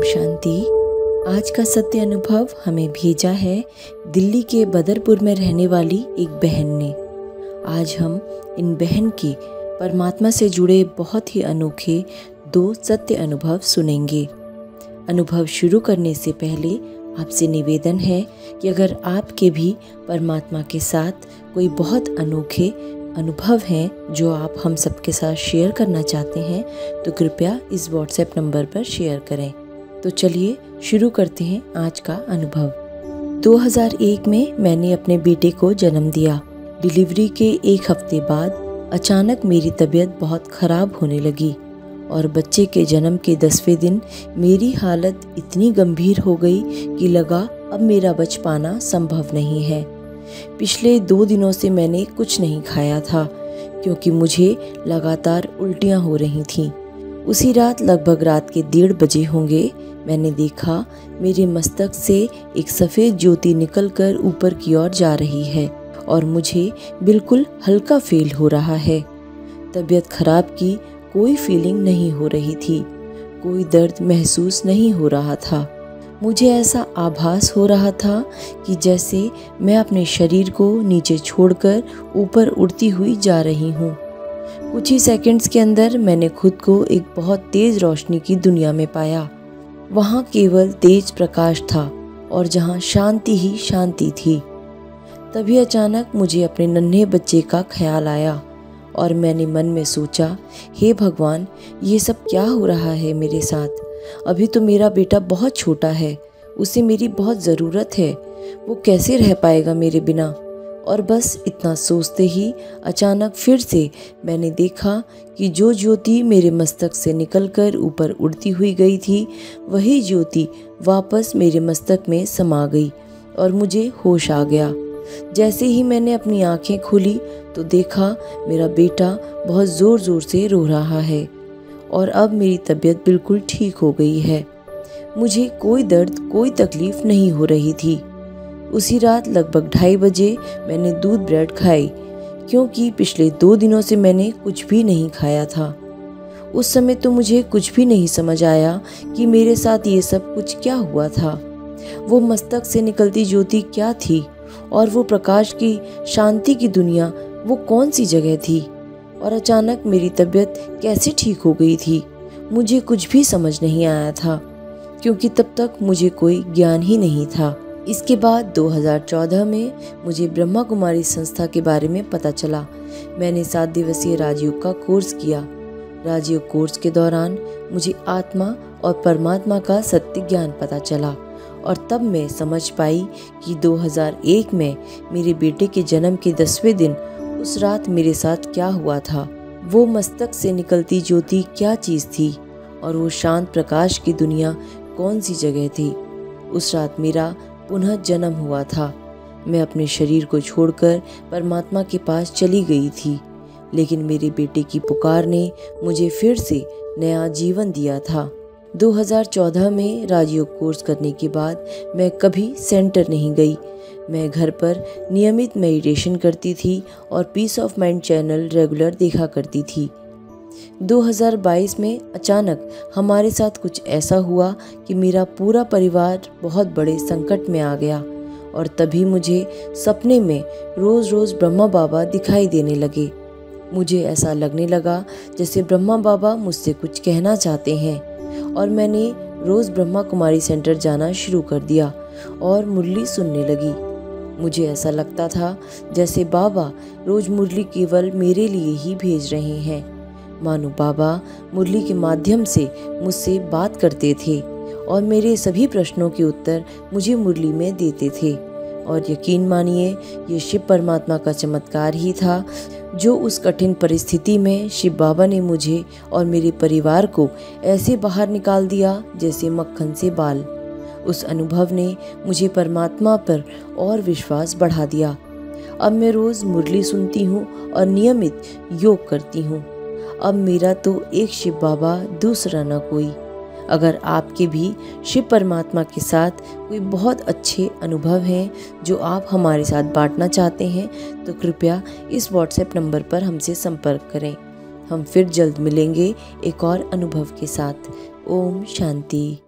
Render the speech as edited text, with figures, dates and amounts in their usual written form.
शांति। आज का सत्य अनुभव हमें भेजा है दिल्ली के बदरपुर में रहने वाली एक बहन ने। आज हम इन बहन के परमात्मा से जुड़े बहुत ही अनोखे 2 सत्य अनुभव सुनेंगे। अनुभव शुरू करने से पहले आपसे निवेदन है कि अगर आपके भी परमात्मा के साथ कोई बहुत अनोखे अनुभव हैं जो आप हम सबके साथ शेयर करना चाहते हैं तो कृपया इस व्हाट्सएप नंबर पर शेयर करें। तो चलिए शुरू करते हैं आज का अनुभव। 2001 में मैंने अपने बेटे को जन्म दिया। डिलीवरी के 1 हफ्ते बाद अचानक मेरी तबीयत बहुत ख़राब होने लगी और बच्चे के जन्म के 10वें दिन मेरी हालत इतनी गंभीर हो गई कि लगा अब मेरा बच पाना संभव नहीं है। पिछले 2 दिनों से मैंने कुछ नहीं खाया था क्योंकि मुझे लगातार उल्टियाँ हो रही थीं। उसी रात लगभग रात के 1:30 बजे होंगे, मैंने देखा मेरे मस्तक से एक सफ़ेद ज्योति निकलकर ऊपर की ओर जा रही है और मुझे बिल्कुल हल्का फील हो रहा है। तबीयत खराब की कोई फीलिंग नहीं हो रही थी, कोई दर्द महसूस नहीं हो रहा था। मुझे ऐसा आभास हो रहा था कि जैसे मैं अपने शरीर को नीचे छोड़कर ऊपर उड़ती हुई जा रही हूँ। कुछ ही सेकंड्स के अंदर मैंने खुद को एक बहुत तेज़ रोशनी की दुनिया में पाया। वहाँ केवल तेज प्रकाश था और जहाँ शांति ही शांति थी। तभी अचानक मुझे अपने नन्हे बच्चे का ख्याल आया और मैंने मन में सोचा, हे भगवान, ये सब क्या हो रहा है मेरे साथ? अभी तो मेरा बेटा बहुत छोटा है, उसे मेरी बहुत ज़रूरत है, वो कैसे रह पाएगा मेरे बिना? और बस इतना सोचते ही अचानक फिर से मैंने देखा कि जो ज्योति मेरे मस्तक से निकलकर ऊपर उड़ती हुई गई थी, वही ज्योति वापस मेरे मस्तक में समा गई और मुझे होश आ गया। जैसे ही मैंने अपनी आंखें खोली तो देखा मेरा बेटा बहुत ज़ोर ज़ोर से रो रहा है और अब मेरी तबीयत बिल्कुल ठीक हो गई है। मुझे कोई दर्द, कोई तकलीफ़ नहीं हो रही थी। उसी रात लगभग 2:30 बजे मैंने दूध ब्रेड खाई क्योंकि पिछले 2 दिनों से मैंने कुछ भी नहीं खाया था। उस समय तो मुझे कुछ भी नहीं समझ आया कि मेरे साथ ये सब कुछ क्या हुआ था। वो मस्तक से निकलती ज्योति क्या थी और वो प्रकाश की शांति की दुनिया वो कौन सी जगह थी और अचानक मेरी तबीयत कैसे ठीक हो गई थी? मुझे कुछ भी समझ नहीं आया था क्योंकि तब तक मुझे कोई ज्ञान ही नहीं था। इसके बाद 2014 में मुझे ब्रह्मा कुमारी संस्था के बारे में पता चला। मैंने 7 दिवसीय राजयोग का कोर्स किया। राजयोग कोर्स के दौरान मुझे आत्मा और परमात्मा का सत्य ज्ञान पता चला और तब मैं समझ पाई कि 2001 में मेरे बेटे के जन्म के 10वें दिन उस रात मेरे साथ क्या हुआ था। वो मस्तक से निकलती ज्योति क्या चीज़ थी और वो शांत प्रकाश की दुनिया कौन सी जगह थी। उस रात मेरा पुनः जन्म हुआ था। मैं अपने शरीर को छोड़कर परमात्मा के पास चली गई थी, लेकिन मेरे बेटे की पुकार ने मुझे फिर से नया जीवन दिया था। 2014 में राजयोग कोर्स करने के बाद मैं कभी सेंटर नहीं गई। मैं घर पर नियमित मेडिटेशन करती थी और peace of mind channel regular देखा करती थी। 2022 में अचानक हमारे साथ कुछ ऐसा हुआ कि मेरा पूरा परिवार बहुत बड़े संकट में आ गया और तभी मुझे सपने में रोज़ रोज़ ब्रह्मा बाबा दिखाई देने लगे। मुझे ऐसा लगने लगा जैसे ब्रह्मा बाबा मुझसे कुछ कहना चाहते हैं और मैंने रोज़ ब्रह्मा कुमारी सेंटर जाना शुरू कर दिया और मुरली सुनने लगी। मुझे ऐसा लगता था जैसे बाबा रोज़ मुरली केवल मेरे लिए ही भेज रहे हैं, मानो बाबा मुरली के माध्यम से मुझसे बात करते थे और मेरे सभी प्रश्नों के उत्तर मुझे मुरली में देते थे। और यकीन मानिए, ये शिव परमात्मा का चमत्कार ही था जो उस कठिन परिस्थिति में शिव बाबा ने मुझे और मेरे परिवार को ऐसे बाहर निकाल दिया जैसे मक्खन से बाल। उस अनुभव ने मुझे परमात्मा पर और विश्वास बढ़ा दिया। अब मैं रोज़ मुरली सुनती हूँ और नियमित योग करती हूँ। अब मेरा तो एक शिव बाबा, दूसरा ना कोई। अगर आपके भी शिव परमात्मा के साथ कोई बहुत अच्छे अनुभव हैं जो आप हमारे साथ बांटना चाहते हैं तो कृपया इस व्हाट्सएप नंबर पर हमसे संपर्क करें। हम फिर जल्द मिलेंगे एक और अनुभव के साथ। ओम शांति।